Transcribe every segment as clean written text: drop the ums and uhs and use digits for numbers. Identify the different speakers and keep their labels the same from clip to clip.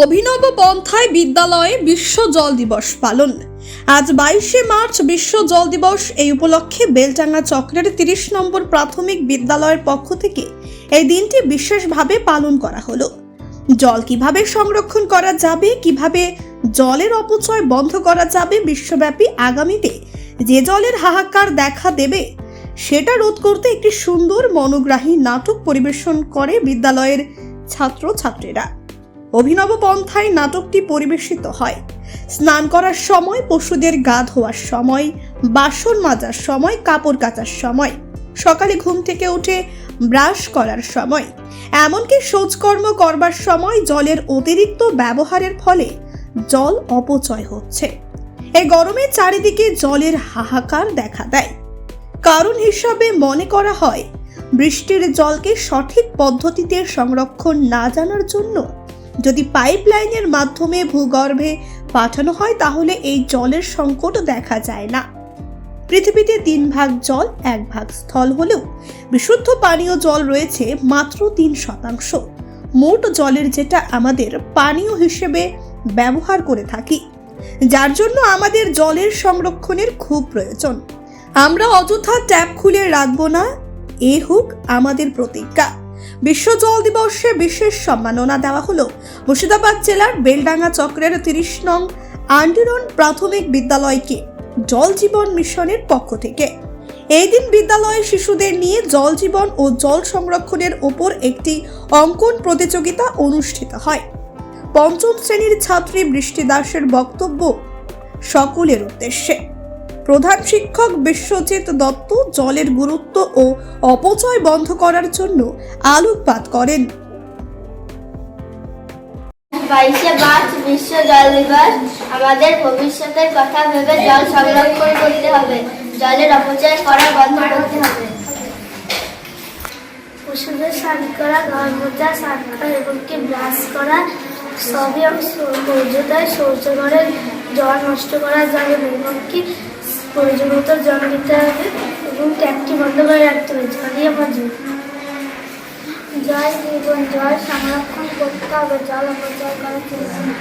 Speaker 1: অভিনব পন্থায় বিদ্যালয়ে বিশ্ব জল দিবস পালন। আজ 22শে মার্চ বিশ্ব জল দিবস। এই উপলক্ষে বেলডাঙ্গা চক্রের 30 নম্বর প্রাথমিক বিদ্যালয়ের পক্ষ থেকে এই দিনটি বিশেষভাবে পালন করা হলো। জল কিভাবে সংরক্ষণ করা যাবে, কিভাবে জলের অপচয় বন্ধ করা যাবে, বিশ্বব্যাপী আগামীতে যে জলের হাহাকার দেখা দেবে সেটা রোধ করতে একটি সুন্দর মনোগ্রাহী নাটক পরিবেশন করে বিদ্যালয়ের ছাত্রছাত্রীরা। অভিনব পন্থায় নাটকটি পরিবেশিত হয় স্নান করার সময়, পশুদের গা ধোয়ার সময়, বাসন মাজার সময়, কাপড় কাচার সময়, সকালে ঘুম থেকে উঠে ব্রাশ করার সময়, এমনকি শৌচকর্ম করবার সময় জলের অতিরিক্ত ব্যবহারের ফলে জল অপচয় হচ্ছে। এই গরমে চারিদিকে জলের হাহাকার দেখা দেয়। কারণ হিসাবে মনে করা হয় বৃষ্টির জলকে সঠিক পদ্ধতিতে সংরক্ষণ না জানার জন্য যদি পাইপলাইনের মাধ্যমে ভূগর্ভে পাঠানো হয় তাহলে এই জলের সংকট দেখা যায় না। পৃথিবীতে 3 ভাগ জল 1 ভাগ স্থল হলেও বিশুদ্ধ পানীয় জল রয়েছে মাত্র 3%। মোট জলের যেটা আমাদের পানীয় হিসেবে ব্যবহার করে থাকি, যার জন্য আমাদের জলের সংরক্ষণের খুব প্রয়োজন। আমরা অযথা ট্যাপ খুলে রাখবো না, এ হোক আমাদের প্রতিজ্ঞা। বিশ্ব জল দিবসে বিশেষ সম্মাননা দেওয়া হলো মুর্শিদাবাদ জেলার বেলডাঙ্গা চক্রের 30 নং আন্ডিরন প্রাথমিক বিদ্যালয়কে জল জীবন মিশনের পক্ষ থেকে। এই দিন বিদ্যালয়ের শিশুদের নিয়ে জল জীবন ও জল সংরক্ষণের ওপর একটি অঙ্কন প্রতিযোগিতা অনুষ্ঠিত হয়। 5ম শ্রেণীর ছাত্রী বৃষ্টি দাসের বক্তব্য সকলের উদ্দেশ্যে। প্রধান শিক্ষক বিশ্বজিৎ দত্ত জলের গুরুত্ব ও অপচয় বন্ধ করার জন্য আলোকপাত করেন।
Speaker 2: 22শে মার্চ বিশ্ব জল দিবস। আমাদের ভবিষ্যতের কথা ভেবে জল সংরক্ষণ করতে হবে, জলের অপচয় করা বন্ধ করতে হবে। পশুদের স্নান করা, ঘর মোছা, স্নান করা এবং কি ব্রাশ করা সবই প্রয়োজনীয়। শৌচাগারে জল নষ্ট করা যাবে না এবং কি প্রয়োজন মতো জল দিতে হবে এবং ট্যাপটি বন্ধ করে রাখতে হবে। জলই আমার জীবন। জল জীবন, জল সংরক্ষণ করতে হবে, জল অপচয় করা চলবে না।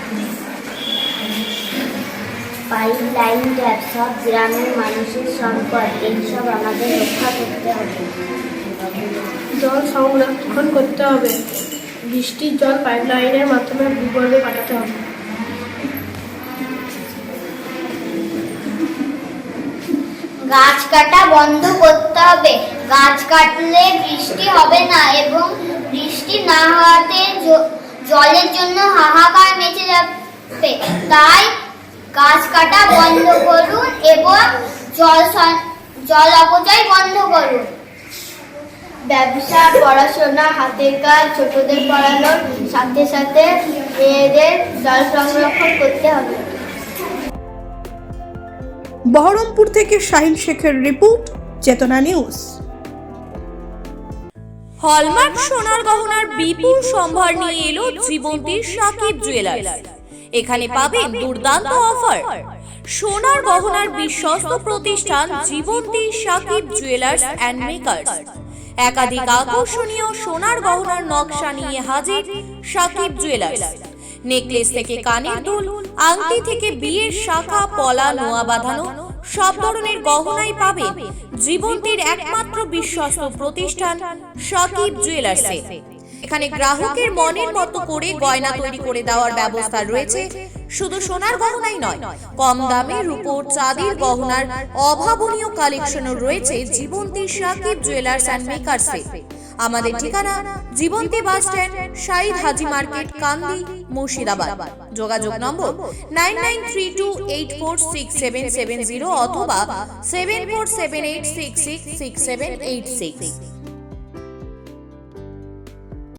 Speaker 2: পাইপ লাইন, ট্যাপ সব গ্রামের মানুষের সম্পদ, এইসব আমাদের রক্ষা করতে হবে।
Speaker 3: জল সংরক্ষণ করতে হবে, বৃষ্টির জল পাইপ লাইনের মাধ্যমে ভূগর্ভে পাঠাতে হবে।
Speaker 2: গাছ কাটা বন্ধ করতে হবে, গাছ কাটলে বৃষ্টি হবে না এবং বৃষ্টি না হওয়াতে জলের জন্য হাহাকার মেচে যাবে। তাই গাছ কাটা বন্ধ করুন এবং জল অপচয় বন্ধ করুন। ব্যবসা, পড়াশোনা, হাতের কাজ, ছোটদের পড়ানোর সাথে সাথে মেয়েদের জল সংরক্ষণ করতে হবে।
Speaker 1: বহরমপুর থেকে শাহিন শেখের রিপোর্ট, চেতনা নিউজ।
Speaker 4: হলমার্ক সোনার গহনার বিপুল সম্ভার নিয়ে এলো জীবন্তীর সাকিব জুয়েলার্স। এখানে পাবেন দুর্দান্ত অফার। সোনার গহনার বিশ্বস্ত প্রতিষ্ঠান Jibonti Sakib jewellers and makers. একাধিক আকর্ষণীয় সোনার গহনার নকশা নিয়ে হাজির সাকিব জুয়েলার্স। নেকলেস থেকে কানের দুল, আংটি থেকে বিয়ের শাখা, পলা, নোয়া বাঁধানো সব ধরনের গহনাই পাবেন জীবন্তীর একমাত্র বিশ্বস্ত প্রতিষ্ঠান সাকিব জুয়েলার্সে। এখানে গ্রাহকের মনের মতো করে গয়না তৈরি করে দেওয়ার ব্যবস্থা রয়েছে। শুধু সোনার গহনাই নয়, কম দামে রূপোর, চাঁদির গহনার অভাবনীয় কালেকশনও রয়েছে জীবন্তী সাকিব জুয়েলার্স অ্যান্ড মেকার্সে। আমাদের ঠিকানা জীবন্তী বাস স্ট্যান্ড, শাহিদ হাজি মার্কেট, কান্দি, মুর্শিদাবাদ। যোগাযোগ নম্বর 9932846770 অথবা 7478666786।